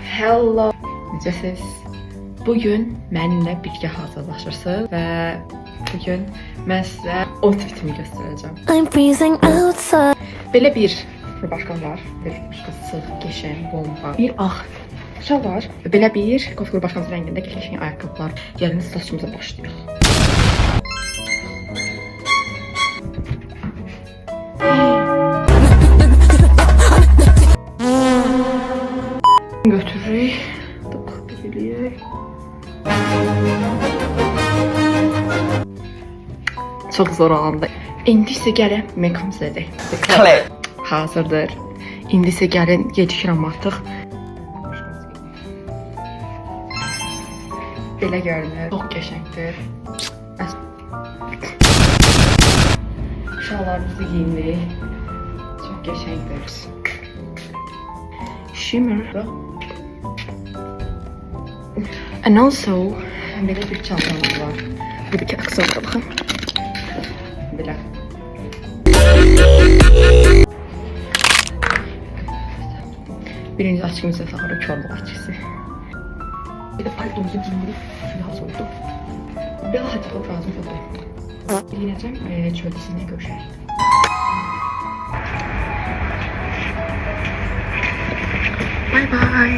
Hello. Necəsiz? Bugün mənimlə birgə hazırlaşırsınız və bugün mən sizə outfitimi göstərəcəm. I'm freezing outside. Belə bir rubашkam var. Bir sıx, qəşəng, bomba. Bir ağ şal var. Və belə bir qof rubашkamın rəngində qəşəng ayaqqabılar. Gəlin saçımıza başlayaq. Götürürük. Biliyor. Çok zor alanda. İndi isə gəlin mekamıza edək. Hazırdır. İndi isə gəlin gecikirəm artıq. Belə görünür. Çox qəşəngdir. Şallarımızı giyindik. Çox qəşəngdir. Shimmer. And also, belə bir çantamız var. Bir iki aksesuara baxın. Belə. Birinci açkımızda saxarı körlük açkısı. Bir de paltomuzu giyindirip suya soğudum. Belə hacıqlıq lazım oldu. Giyinəcəm, çöldesinə görüşək. Bye bye.